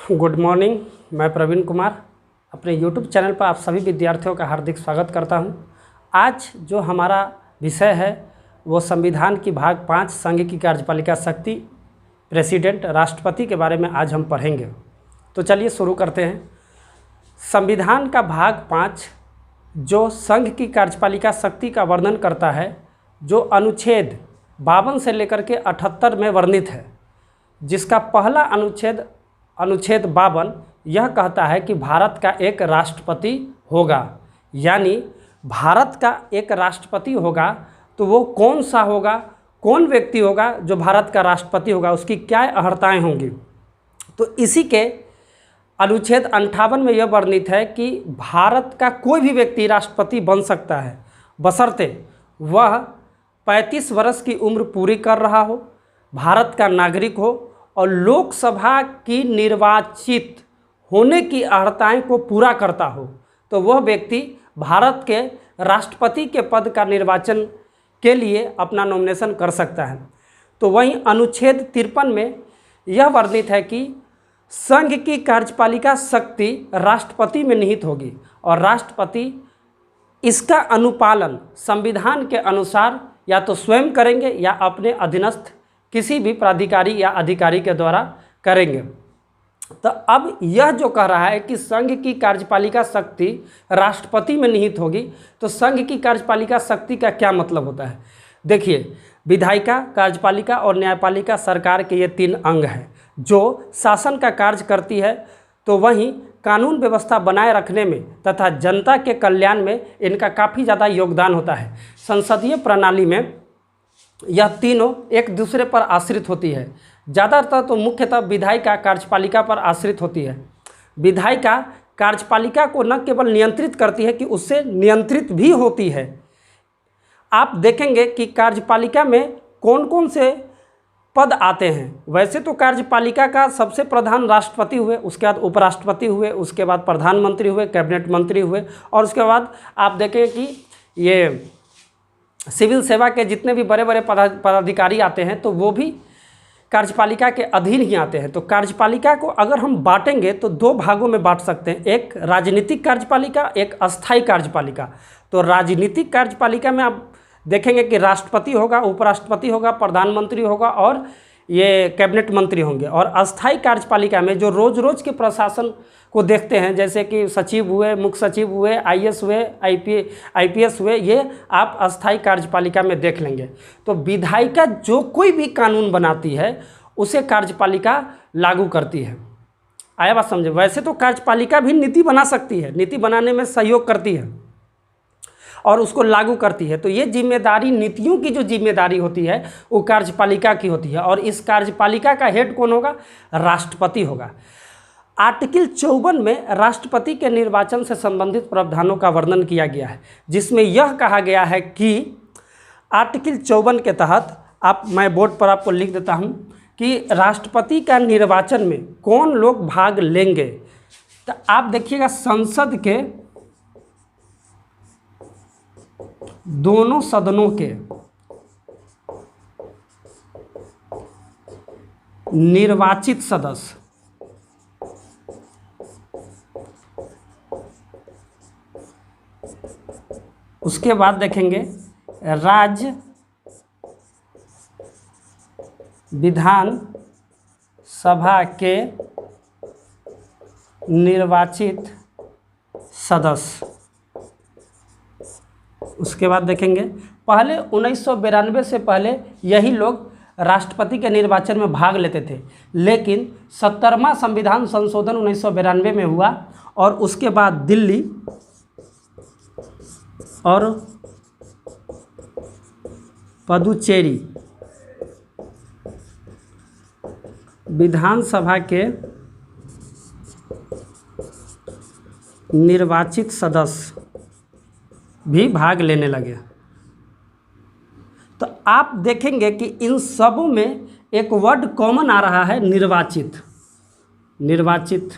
Good morning. मैं प्रवीण कुमार अपने YouTube channel पर आप सभी विद्यार्थियों का हार्दिक स्वागत करता हूं। आज जो हमारा विषय है वो संविधान की भाग 5 संघ की कार्यपालिका शक्ति, प्रेसिडेंट, राष्ट्रपति के बारे में आज हम पढ़ेंगे। तो चलिए शुरू करते हैं। संविधान का भाग 5 जो संघ की कार्यपालिका शक्ति का वर्णन करता है, जो अनुच्छेद 52 से लेकर के 78 में वर्णित है, जिसका पहला अनुच्छेद 52 यह कहता है कि भारत का एक राष्ट्रपति होगा। यानी भारत का एक राष्ट्रपति होगा, तो वो कौन सा होगा, कौन व्यक्ति होगा जो भारत का राष्ट्रपति होगा, उसकी क्या अहर्ताएँ होंगी। तो इसी के अनुच्छेद 58 में यह वर्णित है कि भारत का कोई भी व्यक्ति राष्ट्रपति बन सकता है, बशर्ते वह 35 वर्ष की उम्र पूरी कर रहा हो, भारत का नागरिक हो और लोकसभा की निर्वाचित होने की अहर्ताएँ को पूरा करता हो, तो वह व्यक्ति भारत के राष्ट्रपति के पद का निर्वाचन के लिए अपना नॉमिनेशन कर सकता है। तो वहीं अनुच्छेद 53 में यह वर्णित है कि संघ की कार्यपालिका शक्ति राष्ट्रपति में निहित होगी और राष्ट्रपति इसका अनुपालन संविधान के अनुसार या तो स्वयं करेंगे या अपने अधीनस्थ किसी भी प्राधिकारी या अधिकारी के द्वारा करेंगे। तो अब यह जो कह रहा है कि संघ की कार्यपालिका शक्ति राष्ट्रपति में निहित होगी, तो संघ की कार्यपालिका शक्ति का क्या मतलब होता है। देखिए, विधायिका, कार्यपालिका और न्यायपालिका सरकार के ये 3 अंग हैं जो शासन का कार्य करती है। तो वहीं कानून व्यवस्था बनाए रखने में तथा जनता के कल्याण में इनका काफ़ी ज़्यादा योगदान होता है। संसदीय प्रणाली में यह तीनों एक दूसरे पर आश्रित होती है। ज़्यादातर तो मुख्यतः विधायिका कार्यपालिका पर आश्रित होती है। विधायिका कार्यपालिका को न केवल नियंत्रित करती है कि उससे नियंत्रित भी होती है। आप देखेंगे कि कार्यपालिका में कौन कौन से पद आते हैं। वैसे तो कार्यपालिका का सबसे प्रधान राष्ट्रपति हुए, उसके बाद उपराष्ट्रपति हुए, उसके बाद प्रधानमंत्री हुए, कैबिनेट मंत्री हुए, और उसके बाद आप देखें कि ये सिविल सेवा के जितने भी बड़े बड़े पदाधिकारी आते हैं तो वो भी कार्यपालिका के अधीन ही आते हैं। तो कार्यपालिका को अगर हम बांटेंगे तो 2 भागों में बांट सकते हैं, एक राजनीतिक कार्यपालिका, एक अस्थायी कार्यपालिका। तो राजनीतिक कार्यपालिका में आप देखेंगे कि राष्ट्रपति होगा, उपराष्ट्रपति होगा, प्रधानमंत्री होगा और ये कैबिनेट मंत्री होंगे। और अस्थायी कार्यपालिका में जो रोज़ के प्रशासन को देखते हैं, जैसे कि सचिव हुए, मुख्य सचिव हुए, आईएएस हुए, आईपीएस हुए, ये आप अस्थायी कार्यपालिका में देख लेंगे। तो विधायिका जो कोई भी कानून बनाती है उसे कार्यपालिका लागू करती है। आया बात समझे। वैसे तो कार्यपालिका भी नीति बना सकती है, नीति बनाने में सहयोग करती है और उसको लागू करती है। तो ये जिम्मेदारी, नीतियों की जो जिम्मेदारी होती है वो कार्यपालिका की होती है। और इस कार्यपालिका का हेड कौन होगा? राष्ट्रपति होगा। आर्टिकल 54 में राष्ट्रपति के निर्वाचन से संबंधित प्रावधानों का वर्णन किया गया है, जिसमें यह कहा गया है कि आर्टिकल 54 के तहत मैं बोर्ड पर आपको लिख देता हूँ कि राष्ट्रपति का निर्वाचन में कौन लोग भाग लेंगे। तो आप देखिएगा, संसद के दोनों सदनों के निर्वाचित सदस्य, उसके बाद देखेंगे राज्य विधान सभा के निर्वाचित सदस्य। उसके बाद देखेंगे पहले 1992 से पहले यही लोग राष्ट्रपति के निर्वाचन में भाग लेते थे, लेकिन 70वां संविधान संशोधन 1992 में हुआ और उसके बाद दिल्ली और पुदुचेरी विधानसभा के निर्वाचित सदस्य भी भाग लेने लगे। तो आप देखेंगे कि इन सबों में एक वर्ड कॉमन आ रहा है, निर्वाचित। निर्वाचित,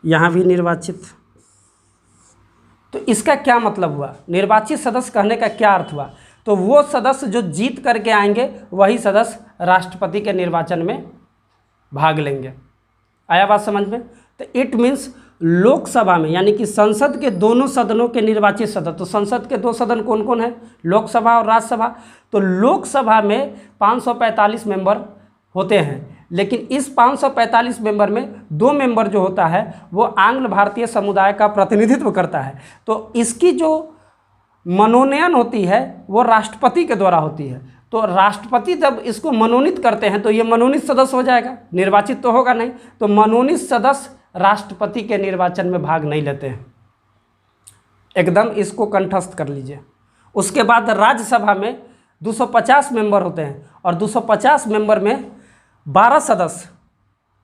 यहाँ भी निर्वाचित। तो इसका क्या मतलब हुआ? निर्वाचित सदस्य कहने का क्या अर्थ हुआ? तो वो सदस्य जो जीत करके आएंगे वही सदस्य राष्ट्रपति के निर्वाचन में भाग लेंगे। आया बात समझ में? तो इट मीन्स लोकसभा में यानी कि संसद के दोनों सदनों के निर्वाचित सदस्य, तो संसद के दो सदन कौन कौन है? लोकसभा और राज्यसभा। तो लोकसभा में 545 मेंबर होते हैं, लेकिन इस 545 मेंबर में 2 मेंबर जो होता है वो आंग्ल भारतीय समुदाय का प्रतिनिधित्व करता है। तो इसकी जो मनोनयन होती है वो राष्ट्रपति के द्वारा होती है। तो राष्ट्रपति जब इसको मनोनीत करते हैं तो ये मनोनीत सदस्य हो जाएगा, निर्वाचित तो होगा नहीं। तो मनोनीत सदस्य राष्ट्रपति के निर्वाचन में भाग नहीं लेते हैं, एकदम इसको कंठस्थ कर लीजिए। उसके बाद राज्यसभा में 250 मेंबर होते हैं और 250 मेंबर में 12 सदस्य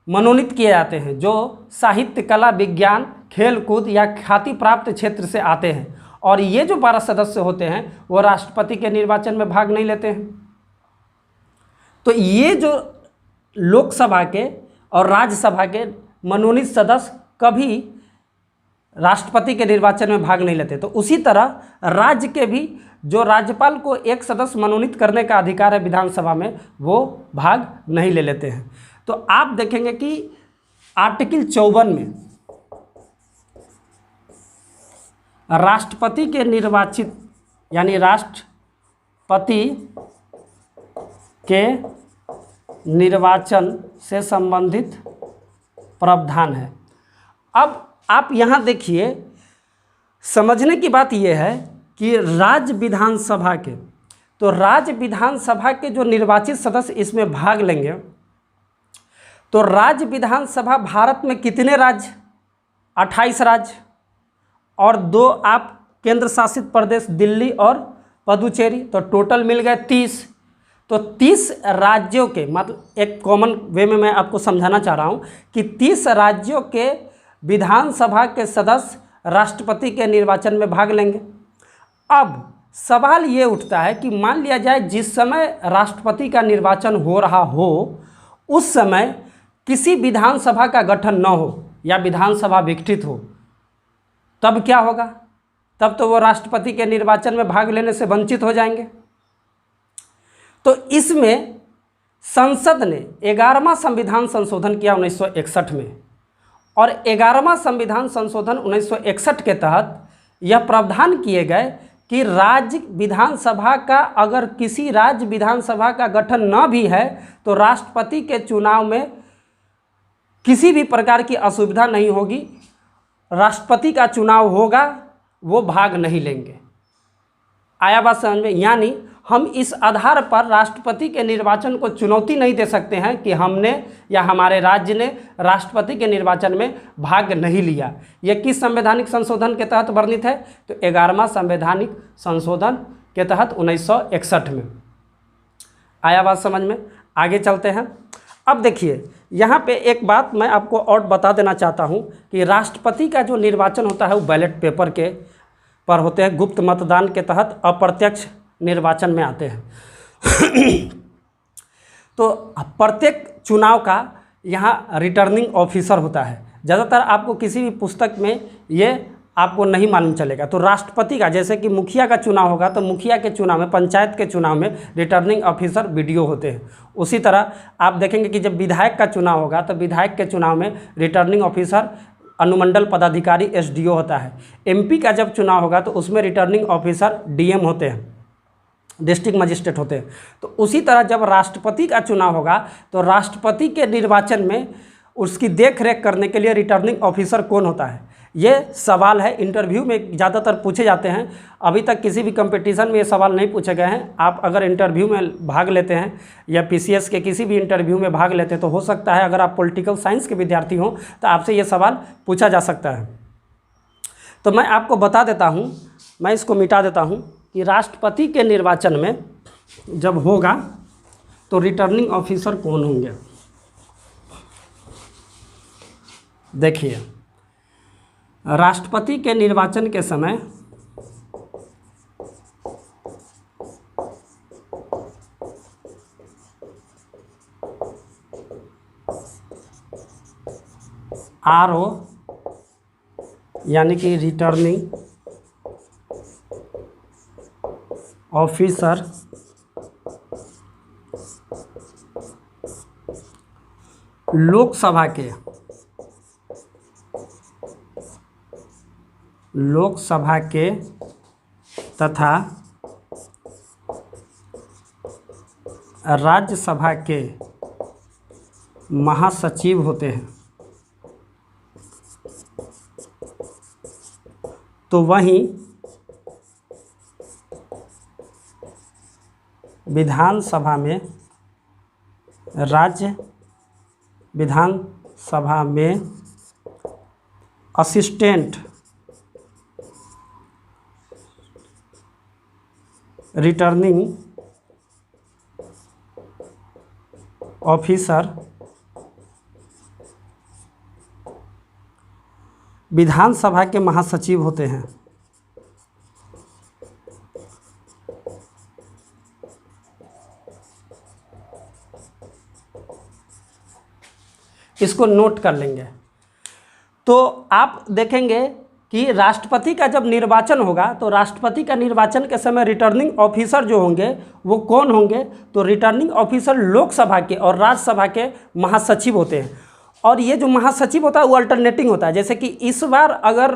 मनोनीत किए जाते हैं जो साहित्य, कला, विज्ञान, खेल कूद या ख्याति प्राप्त क्षेत्र से आते हैं। और ये जो 12 सदस्य होते हैं वो राष्ट्रपति के निर्वाचन में भाग नहीं लेते हैं। तो ये जो लोकसभा के और राज्यसभा के मनोनीत सदस्य कभी राष्ट्रपति के निर्वाचन में भाग नहीं लेते। तो उसी तरह राज्य के भी जो राज्यपाल को एक सदस्य मनोनीत करने का अधिकार है विधानसभा में, वो भाग नहीं ले लेते हैं। तो आप देखेंगे कि आर्टिकल 54 में राष्ट्रपति के निर्वाचित यानी राष्ट्रपति के निर्वाचन से संबंधित प्रावधान है। अब आप यहाँ देखिए, समझने की बात यह है कि राज्य विधानसभा के, तो राज्य विधानसभा के जो निर्वाचित सदस्य इसमें भाग लेंगे, तो राज्य विधानसभा भारत में कितने राज्य? 28 राज्य और 2 आप केंद्र शासित प्रदेश दिल्ली और पुदुचेरी, तो टोटल मिल गए 30। तो 30 राज्यों के, मतलब एक कॉमन वे में मैं आपको समझाना चाह रहा हूँ कि 30 राज्यों के विधानसभा के सदस्य राष्ट्रपति के निर्वाचन में भाग लेंगे। अब सवाल ये उठता है कि मान लिया जाए जिस समय राष्ट्रपति का निर्वाचन हो रहा हो उस समय किसी विधानसभा का गठन न हो या विधानसभा विघटित हो, तब क्या होगा? तब तो वो राष्ट्रपति के निर्वाचन में भाग लेने से वंचित हो जाएंगे। तो इसमें संसद ने 11वां संविधान संशोधन किया 1961 में, और 11वां संविधान संशोधन 1961 के तहत यह प्रावधान किए गए कि राज्य विधानसभा का अगर किसी राज्य विधानसभा का गठन न भी है तो राष्ट्रपति के चुनाव में किसी भी प्रकार की असुविधा नहीं होगी, राष्ट्रपति का चुनाव होगा, वो भाग नहीं लेंगे। आया बात समझ में? यानी हम इस आधार पर राष्ट्रपति के निर्वाचन को चुनौती नहीं दे सकते हैं कि हमने या हमारे राज्य ने राष्ट्रपति के निर्वाचन में भाग नहीं लिया। यह किस संवैधानिक संशोधन के तहत वर्णित है? तो 11वां संवैधानिक संशोधन के तहत 1961 में। आया बात समझ में? आगे चलते हैं। अब देखिए, यहाँ पे एक बात मैं आपको और बता देना चाहता हूँ कि राष्ट्रपति का जो निर्वाचन होता है वो बैलेट पेपर के पर होते हैं, गुप्त मतदान के तहत अप्रत्यक्ष निर्वाचन में आते हैं। तो प्रत्येक चुनाव का यहाँ रिटर्निंग ऑफिसर होता है। ज़्यादातर आपको किसी भी पुस्तक में ये आपको नहीं मालूम चलेगा। तो राष्ट्रपति का, जैसे कि मुखिया का चुनाव होगा तो मुखिया के चुनाव में, पंचायत के चुनाव में रिटर्निंग ऑफिसर बीडीओ होते हैं। उसी तरह आप देखेंगे कि जब विधायक का चुनाव होगा तो विधायक के चुनाव में रिटर्निंग ऑफिसर अनुमंडल पदाधिकारी एसडीओ होता है। एमपी का जब चुनाव होगा तो उसमें रिटर्निंग ऑफिसर डीएम होते हैं, डिस्ट्रिक्ट मजिस्ट्रेट होते हैं। तो उसी तरह जब राष्ट्रपति का चुनाव होगा तो राष्ट्रपति के निर्वाचन में उसकी देख रेख करने के लिए रिटर्निंग ऑफिसर कौन होता है? ये सवाल है, इंटरव्यू में ज़्यादातर पूछे जाते हैं। अभी तक किसी भी कंपटीशन में ये सवाल नहीं पूछे गए हैं। आप अगर इंटरव्यू में भाग लेते हैं या पीसीएस के किसी भी इंटरव्यू में भाग लेते हैं तो हो सकता है अगर आप पॉलिटिकल साइंस के विद्यार्थी हों तो आपसे ये सवाल पूछा जा सकता है। तो मैं आपको बता देता हूँ, मैं इसको मिटा देता हूँ कि राष्ट्रपति के निर्वाचन में जब होगा तो रिटर्निंग ऑफिसर कौन होंगे। देखिए, राष्ट्रपति के निर्वाचन के समय आरओ यानी कि रिटर्निंग ऑफिसर लोकसभा के लोकसभा के तथा राज्यसभा के महासचिव होते हैं। तो वहीं विधानसभा में असिस्टेंट रिटर्निंग ऑफिसर विधानसभा के महासचिव होते हैं। इसको नोट कर लेंगे। तो आप देखेंगे कि राष्ट्रपति का जब निर्वाचन होगा तो राष्ट्रपति का निर्वाचन के समय रिटर्निंग ऑफिसर जो होंगे वो कौन होंगे, तो रिटर्निंग ऑफिसर लोकसभा के और राज्यसभा के महासचिव होते हैं। और ये जो महासचिव होता है वो अल्टरनेटिंग होता है। जैसे कि इस बार अगर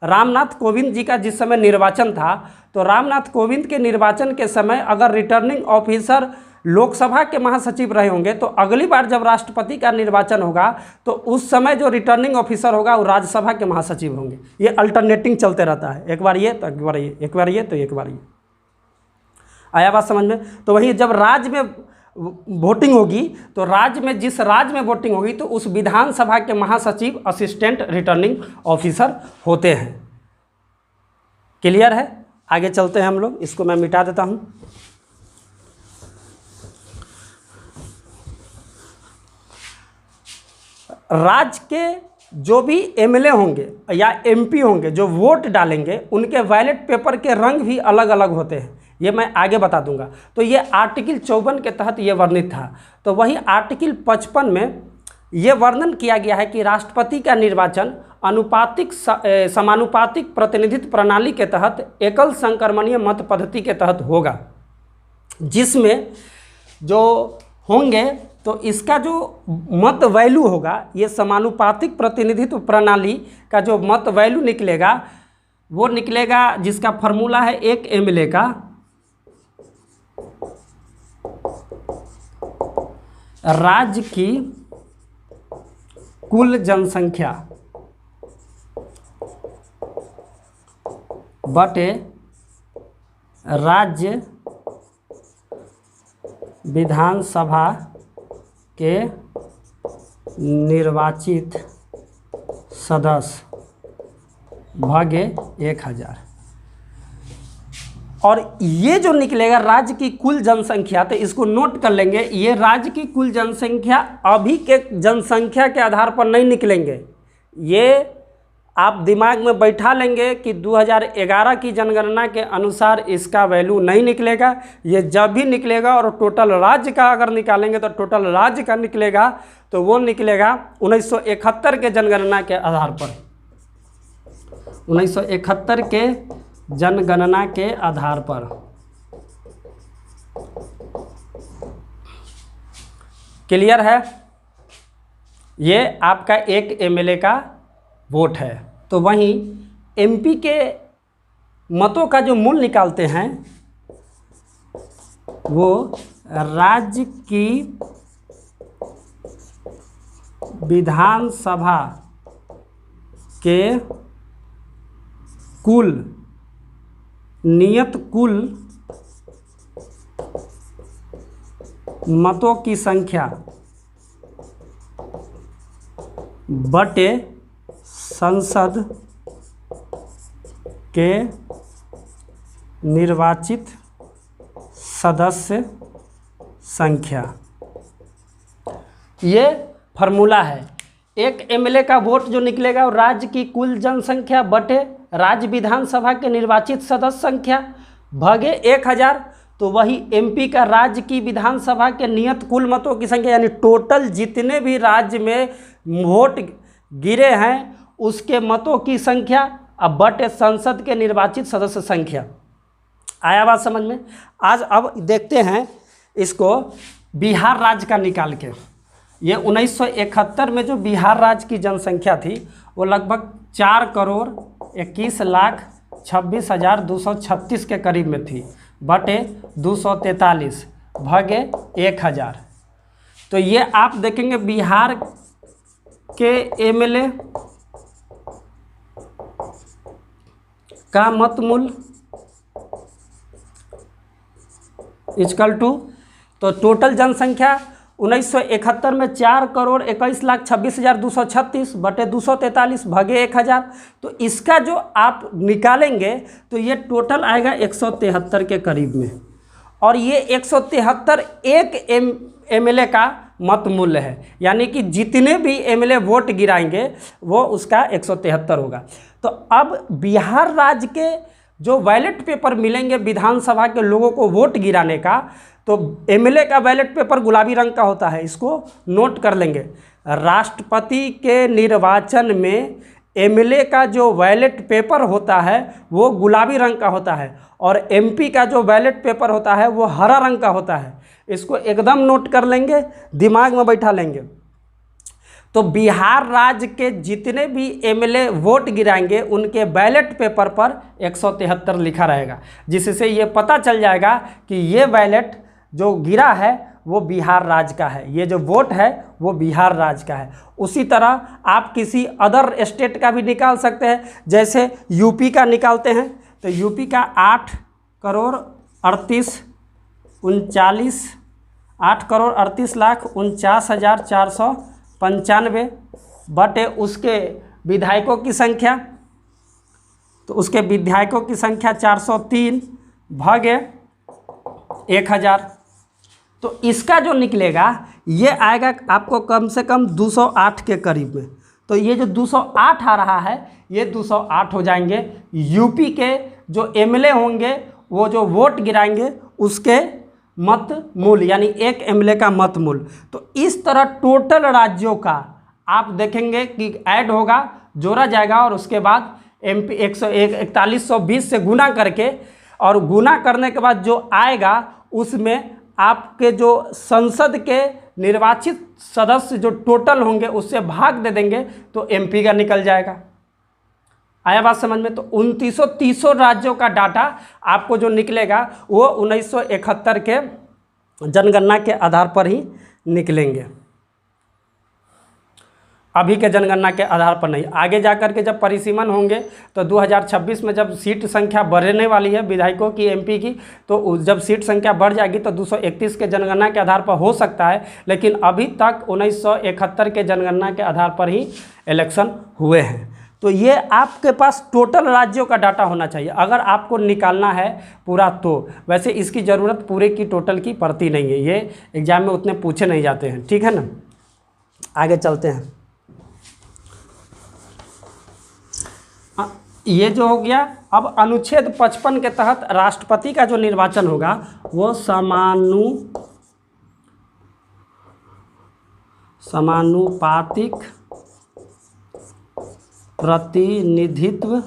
रामनाथ कोविंद जी का जिस समय निर्वाचन था तो रामनाथ कोविंद के निर्वाचन के समय अगर रिटर्निंग ऑफिसर लोकसभा के महासचिव रहे होंगे तो अगली बार जब राष्ट्रपति का निर्वाचन होगा तो उस समय जो रिटर्निंग ऑफिसर होगा वो राज्यसभा के महासचिव होंगे। ये अल्टरनेटिंग चलते रहता है, एक बार ये तो एक बार ये, एक बार ये तो एक बार ये। आया बात समझ में? तो वही जब राज्य में वोटिंग होगी तो राज्य में जिस राज्य में वोटिंग होगी तो उस विधानसभा के महासचिव असिस्टेंट रिटर्निंग ऑफिसर होते हैं। क्लियर है? आगे चलते हैं हम लोग। इसको मैं मिटा देता हूँ। राज्य के जो भी एमएलए होंगे या एमपी होंगे जो वोट डालेंगे उनके बैलेट पेपर के रंग भी अलग अलग होते हैं। ये मैं आगे बता दूंगा। तो ये आर्टिकल 54 के तहत ये वर्णित था। तो वही आर्टिकल 55 में ये वर्णन किया गया है कि राष्ट्रपति का निर्वाचन समानुपातिक प्रतिनिधित्व प्रणाली के तहत एकल संक्रमणीय मत पद्धति के तहत होगा, जिसमें जो होंगे तो इसका जो मत वैल्यू होगा ये समानुपातिक प्रतिनिधित्व प्रणाली का जो मत वैल्यू निकलेगा वो निकलेगा जिसका फॉर्मूला है एक एमएलए का राज्य की कुल जनसंख्या बटे राज्य विधानसभा के निर्वाचित सदस्य भागे 1000। और ये जो निकलेगा राज्य की कुल जनसंख्या, तो इसको नोट कर लेंगे। ये राज्य की कुल जनसंख्या अभी के जनसंख्या के आधार पर नहीं निकलेंगे। ये आप दिमाग में बैठा लेंगे कि 2011 की जनगणना के अनुसार इसका वैल्यू नहीं निकलेगा। ये जब भी निकलेगा और टोटल राज्य का अगर निकालेंगे तो टोटल राज्य का निकलेगा, तो वो निकलेगा 1971 के जनगणना के आधार पर। 1971 के जनगणना के आधार पर। क्लियर है? ये आपका एक एमएलए का वोट है। तो वहीं एमपी के मतों का जो मूल निकालते हैं वो राज्य की विधानसभा के कुल नियत कुल मतों की संख्या बटे संसद के निर्वाचित सदस्य संख्या। ये फार्मूला है। एक एमएलए का वोट जो निकलेगा वो राज्य की कुल जनसंख्या बटे राज्य विधानसभा के निर्वाचित सदस्य संख्या भागे 1000। तो वही एमपी का राज्य की विधानसभा के नियत कुल मतों की संख्या, यानी टोटल जितने भी राज्य में वोट गिरे हैं उसके मतों की संख्या अब बटे संसद के निर्वाचित सदस्य संख्या। आया बात समझ में? आज अब देखते हैं इसको बिहार राज्य का निकाल के। ये 1971 में जो बिहार राज्य की जनसंख्या थी वो लगभग 4 करोड़ 21,26,236 के करीब में थी, बटे 243 भागे 1000। तो ये आप देखेंगे बिहार के एमएलए का मत मूल्य इक्वल टू, तो टोटल जनसंख्या 1971 में 4,21,26,236 बटे 243 भागे 1000। तो इसका जो आप निकालेंगे तो ये टोटल आएगा 173 के करीब में, और ये 173 एक एमएलए का मत मूल्य है, यानी कि जितने भी एमएलए वोट गिराएंगे वो उसका 173 होगा। तो अब बिहार राज्य के जो बैलेट पेपर मिलेंगे विधानसभा के लोगों को वोट गिराने का, तो एमएलए का बैलेट पेपर गुलाबी रंग का होता है, इसको नोट कर लेंगे। राष्ट्रपति के निर्वाचन में एमएलए का जो बैलेट पेपर होता है वो गुलाबी रंग का होता है, और एमपी का जो बैलेट पेपर होता है वो हरा रंग का होता है। इसको एकदम नोट कर लेंगे, दिमाग में बैठा लेंगे। तो बिहार राज्य के जितने भी एमएलए वोट गिराएंगे उनके बैलेट पेपर पर 173 लिखा रहेगा, जिससे ये पता चल जाएगा कि ये बैलेट जो गिरा है वो बिहार राज्य का है, ये जो वोट है वो बिहार राज्य का है। उसी तरह आप किसी अदर स्टेट का भी निकाल सकते हैं, जैसे यूपी का निकालते हैं तो यूपी का 8,38,49,495 बटे उसके विधायकों की संख्या, तो उसके विधायकों की संख्या 403 भागे 1000। तो इसका जो निकलेगा ये आएगा आपको कम से कम 208 के करीब में। तो ये जो 208 आ रहा है ये 208 हो जाएंगे यूपी के जो एमएलए होंगे, वो जो वोट गिराएंगे उसके मत मूल्य, यानी एक एमएलए का मत मूल्य। तो इस तरह टोटल राज्यों का आप देखेंगे कि ऐड होगा, जोड़ा जाएगा, और उसके बाद एमपी 4120 से गुना करके, और गुना करने के बाद जो आएगा उसमें आपके जो संसद के निर्वाचित सदस्य जो टोटल होंगे उससे भाग दे देंगे तो एमपी का निकल जाएगा। आया बात समझ में? तो 2930 राज्यों का डाटा आपको जो निकलेगा वो 1971 के जनगणना के आधार पर ही निकलेंगे, अभी के जनगणना के आधार पर नहीं। आगे जाकर के जब परिसीमन होंगे तो 2026 में जब सीट संख्या बढ़ने वाली है विधायकों की, एमपी की, तो जब सीट संख्या बढ़ जाएगी तो 231 के जनगणना के आधार पर हो सकता है, लेकिन अभी तक 1971 के जनगणना के आधार पर ही इलेक्शन हुए हैं। तो ये आपके पास टोटल राज्यों का डाटा होना चाहिए अगर आपको निकालना है पूरा। तो वैसे इसकी ज़रूरत पूरे की टोटल की पड़ती नहीं है, ये एग्जाम में उतने पूछे नहीं जाते हैं, ठीक है ना। आगे चलते हैं। ये जो हो गया, अब अनुच्छेद 55 के तहत राष्ट्रपति का जो निर्वाचन होगा वो समानुपातिक प्रतिनिधित्व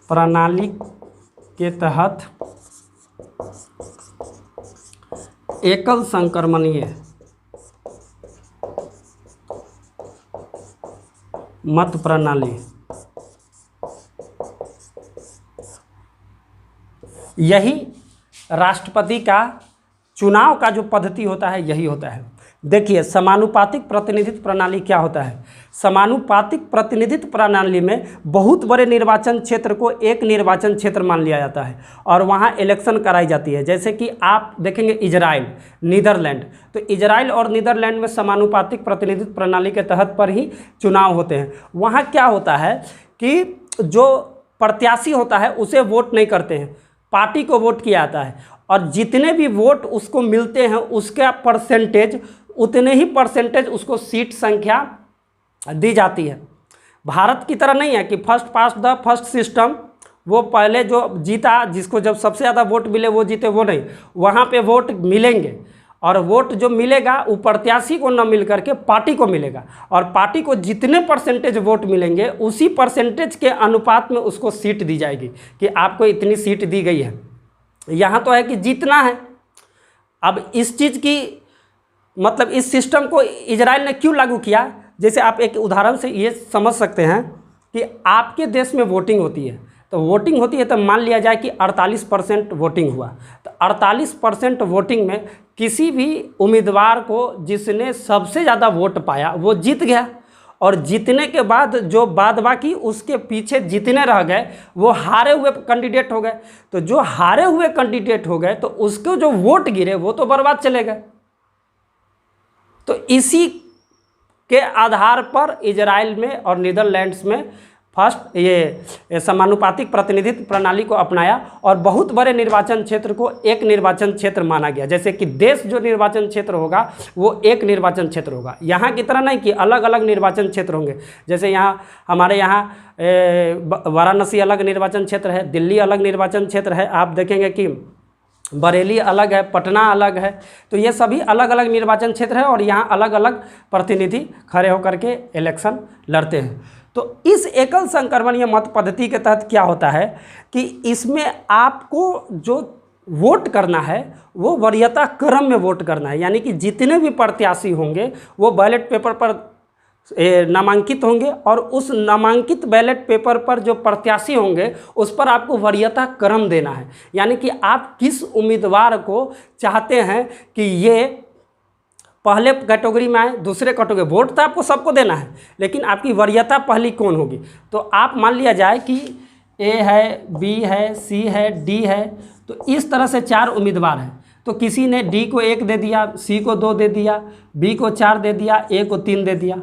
प्रणाली के तहत एकल संक्रमणीय मत प्रणाली, यही राष्ट्रपति का चुनाव का जो पद्धति होता है यही होता है। देखिए समानुपातिक प्रतिनिधित्व प्रणाली क्या होता है। समानुपातिक प्रतिनिधित्व प्रणाली में बहुत बड़े निर्वाचन क्षेत्र को एक निर्वाचन क्षेत्र मान लिया जाता है और वहाँ इलेक्शन कराई जाती है। जैसे कि आप देखेंगे इजराइल, नीदरलैंड, तो इजराइल और नीदरलैंड में समानुपातिक प्रतिनिधित्व प्रणाली के तहत पर ही चुनाव होते हैं। वहाँ क्या होता है कि जो प्रत्याशी होता है उसे वोट नहीं करते हैं, पार्टी को वोट किया जाता है, और जितने भी वोट उसको मिलते हैं उसका परसेंटेज, उतने ही परसेंटेज उसको सीट संख्या दी जाती है। भारत की तरह नहीं है कि first past the first system, वो पहले जो जीता जिसको जब सबसे ज़्यादा वोट मिले वो जीते, वो नहीं। वहाँ पे वोट मिलेंगे और वोट जो मिलेगा वो प्रत्याशी को न मिल करके पार्टी को मिलेगा, और पार्टी को जितने परसेंटेज वोट मिलेंगे उसी परसेंटेज के अनुपात में उसको सीट दी जाएगी कि आपको इतनी सीट दी गई है। यहाँ तो है कि जीतना है। अब इस चीज़ की मतलब इस सिस्टम को इजराइल ने क्यों लागू किया, जैसे आप एक उदाहरण से ये समझ सकते हैं कि आपके देश में वोटिंग होती है, तो वोटिंग होती है तो मान लिया जाए कि 48% वोटिंग हुआ, तो 48% वोटिंग में किसी भी उम्मीदवार को जिसने सबसे ज़्यादा वोट पाया वो जीत गया, और जीतने के बाद जो बाद बाकी उसके पीछे जितने रह गए वो हारे हुए कैंडिडेट हो गए। तो जो हारे हुए कैंडिडेट हो गए तो उसको जो वोट गिरे वो तो बर्बाद चले गए। तो इसी के आधार पर इजराइल में और नीदरलैंड्स में फर्स्ट ये समानुपातिक प्रतिनिधित्व प्रणाली को अपनाया, और बहुत बड़े निर्वाचन क्षेत्र को एक निर्वाचन क्षेत्र माना गया। जैसे कि देश जो निर्वाचन क्षेत्र होगा वो एक निर्वाचन क्षेत्र होगा, यहाँ की तरह नहीं कि अलग अलग निर्वाचन क्षेत्र होंगे। जैसे यहाँ हमारे यहाँ वाराणसी अलग निर्वाचन क्षेत्र है, दिल्ली अलग निर्वाचन क्षेत्र है, आप देखेंगे कि बरेली अलग है, पटना अलग है। तो ये सभी अलग अलग निर्वाचन क्षेत्र है और यहाँ अलग अलग प्रतिनिधि खड़े होकर के इलेक्शन लड़ते हैं। तो इस एकल संक्रमणीय मत पद्धति के तहत क्या होता है कि इसमें आपको जो वोट करना है वो वरीयता क्रम में वोट करना है, यानी कि जितने भी प्रत्याशी होंगे वो बैलेट पेपर पर नामांकित होंगे, और उस नामांकित बैलेट पेपर पर जो प्रत्याशी होंगे उस पर आपको वरीयता क्रम देना है। यानी कि आप किस उम्मीदवार को चाहते हैं कि ये पहले कैटेगरी में आए, दूसरे कैटेगरी। वोट तो आपको सबको देना है, लेकिन आपकी वरीयता पहली कौन होगी। तो आप मान लिया जाए कि ए है, बी है, सी है, डी है, तो इस तरह से 4 उम्मीदवार हैं। तो किसी ने डी को 1 दे दिया, सी को 2 दे दिया, बी को 4 दे दिया, ए को 3 दे दिया,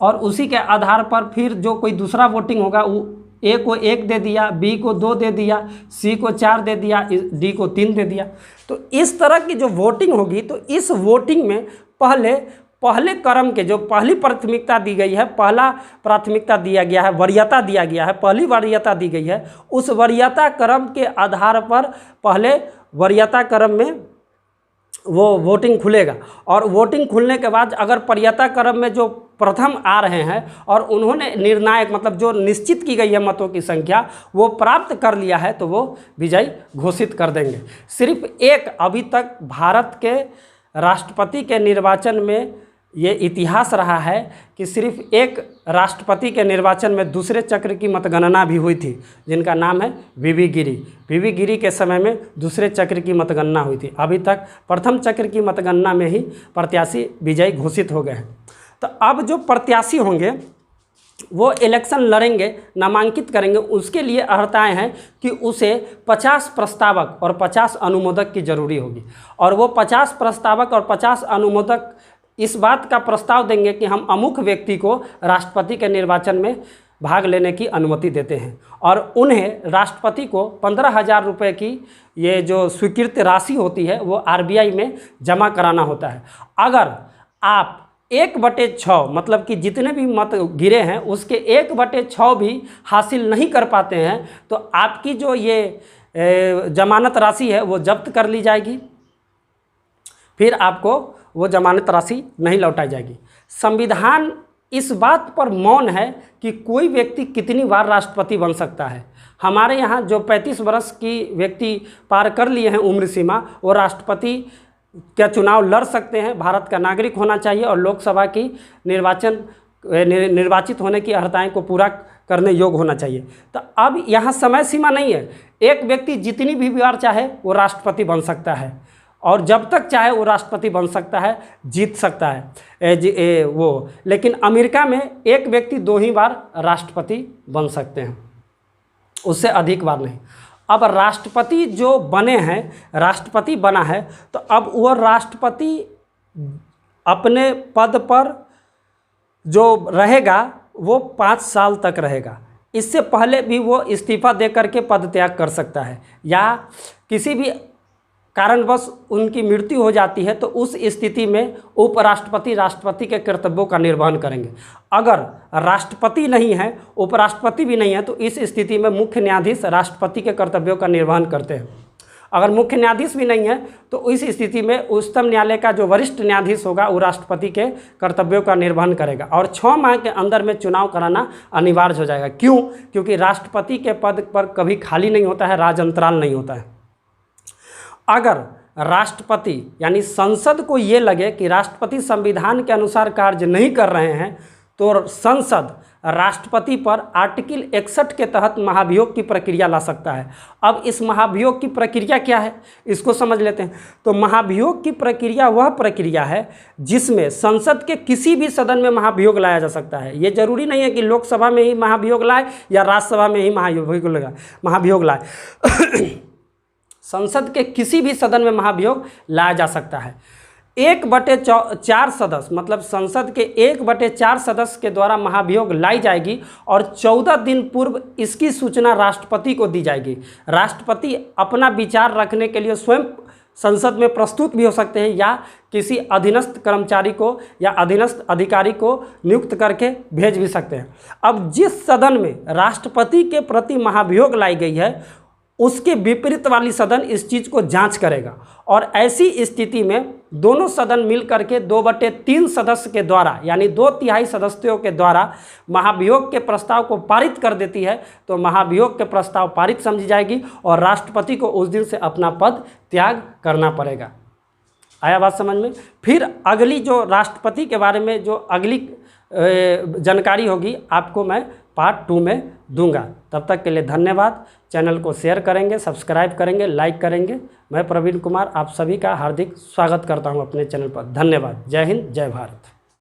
और उसी के आधार पर फिर जो कोई दूसरा वोटिंग होगा वो ए को 1 दे दिया, बी को 2 दे दिया, सी को 4 दे दिया, डी को 3 दे दिया। तो इस तरह की जो वोटिंग होगी, तो इस वोटिंग में पहले क्रम के जो पहली प्राथमिकता दी गई है, पहला प्राथमिकता दिया गया है, वरीयता दिया गया है, पहली वरीयता दी गई है, उस वरीयता क्रम के आधार पर पहले वरीयता क्रम में वो वोटिंग खुलेगा। और वोटिंग खुलने के बाद अगर वरीयता क्रम में जो प्रथम आ रहे हैं और उन्होंने निर्णायक मतलब जो निश्चित की गई है मतों की संख्या वो प्राप्त कर लिया है, तो वो विजयी घोषित कर देंगे। सिर्फ एक अभी तक भारत के राष्ट्रपति के निर्वाचन में ये इतिहास रहा है कि सिर्फ एक राष्ट्रपति के निर्वाचन में दूसरे चक्र की मतगणना भी हुई थी, जिनका नाम है वीवी गिरी। वीवी गिरी के समय में दूसरे चक्र की मतगणना हुई थी। अभी तक प्रथम चक्र की मतगणना में ही प्रत्याशी विजयी घोषित हो गए हैं। तो अब जो प्रत्याशी होंगे वो इलेक्शन लड़ेंगे, नामांकित करेंगे, उसके लिए अर्हताएँ हैं कि उसे 50 प्रस्तावक और 50 अनुमोदक की जरूरी होगी। और वो 50 प्रस्तावक और 50 अनुमोदक इस बात का प्रस्ताव देंगे कि हम अमुक व्यक्ति को राष्ट्रपति के निर्वाचन में भाग लेने की अनुमति देते हैं, और उन्हें राष्ट्रपति को 15,000 रुपये की ये जो स्वीकृत राशि होती है वो RBI में जमा कराना होता है। अगर आप 1/6 मतलब कि जितने भी मत गिरे हैं उसके 1/6 भी हासिल नहीं कर पाते हैं तो आपकी जो ये जमानत राशि है वो जब्त कर ली जाएगी, फिर आपको वो जमानत राशि नहीं लौटाई जाएगी। संविधान इस बात पर मौन है कि कोई व्यक्ति कितनी बार राष्ट्रपति बन सकता है। हमारे यहाँ जो 35 वर्ष की व्यक्ति पार कर लिए हैं उम्र सीमा, वो राष्ट्रपति का चुनाव लड़ सकते हैं। भारत का नागरिक होना चाहिए और लोकसभा की निर्वाचित होने की अर्हताएँ को पूरा करने योग्य होना चाहिए। तो अब यहाँ समय सीमा नहीं है, एक व्यक्ति जितनी भी बार चाहे वो राष्ट्रपति बन सकता है, और जब तक चाहे वो राष्ट्रपति बन सकता है, जीत सकता है वो। लेकिन अमेरिका में एक व्यक्ति 2 ही बार राष्ट्रपति बन सकते हैं, उससे अधिक बार नहीं। अब राष्ट्रपति जो बने हैं, राष्ट्रपति बना है, तो अब वो राष्ट्रपति अपने पद पर जो रहेगा वो 5 साल तक रहेगा। इससे पहले भी वो इस्तीफा दे करके पद त्याग कर सकता है, या किसी भी कारणवश उनकी मृत्यु हो जाती है तो उस स्थिति में उपराष्ट्रपति राष्ट्रपति के कर्तव्यों का निर्वहन करेंगे। अगर राष्ट्रपति नहीं है, उपराष्ट्रपति भी नहीं है, तो इस स्थिति में मुख्य न्यायाधीश राष्ट्रपति के कर्तव्यों का निर्वहन करते हैं। अगर मुख्य न्यायाधीश भी नहीं है तो इस स्थिति में उच्चतम न्यायालय का जो वरिष्ठ न्यायाधीश होगा वो राष्ट्रपति के कर्तव्यों का निर्वहन करेगा, और 6 माह के अंदर में चुनाव कराना अनिवार्य हो जाएगा। क्यों? क्योंकि राष्ट्रपति के पद पर कभी खाली नहीं होता है, राजअंतराल नहीं होता है। अगर राष्ट्रपति यानी संसद को ये लगे कि राष्ट्रपति संविधान के अनुसार कार्य नहीं कर रहे हैं, तो संसद राष्ट्रपति पर आर्टिकल 61 के तहत महाभियोग की प्रक्रिया ला सकता है। अब इस महाभियोग की प्रक्रिया क्या है, इसको समझ लेते हैं। तो महाभियोग की प्रक्रिया वह प्रक्रिया है जिसमें संसद के किसी भी सदन में महाभियोग लाया जा सकता है। ये जरूरी नहीं है कि लोकसभा में ही महाभियोग लाए या राज्यसभा में ही महाभियोग लाए संसद के किसी भी सदन में महाभियोग लाया जा सकता है। 1/4 सदस्य, मतलब संसद के 1/4 सदस्य के द्वारा महाभियोग लाई जाएगी और 14 दिन पूर्व इसकी सूचना राष्ट्रपति को दी जाएगी। राष्ट्रपति अपना विचार रखने के लिए स्वयं संसद में प्रस्तुत भी हो सकते हैं या किसी अधीनस्थ कर्मचारी को या अधीनस्थ अधिकारी को नियुक्त करके भेज भी सकते हैं। अब जिस सदन में राष्ट्रपति के प्रति महाभियोग लाई गई है उसके विपरीत वाली सदन इस चीज़ को जांच करेगा और ऐसी स्थिति में दोनों सदन मिल करके 2/3 सदस्य के द्वारा यानी 2/3 सदस्यों के द्वारा महाभियोग के प्रस्ताव को पारित कर देती है तो महाभियोग के प्रस्ताव पारित समझी जाएगी और राष्ट्रपति को उस दिन से अपना पद त्याग करना पड़ेगा। आया बात समझ में। फिर अगली जो राष्ट्रपति के बारे में जो अगली जानकारी होगी आपको मैं पार्ट 2 में दूंगा। तब तक के लिए धन्यवाद। चैनल को शेयर करेंगे, सब्सक्राइब करेंगे, लाइक करेंगे। मैं प्रवीण कुमार आप सभी का हार्दिक स्वागत करता हूं अपने चैनल पर। धन्यवाद। जय हिंद, जय भारत।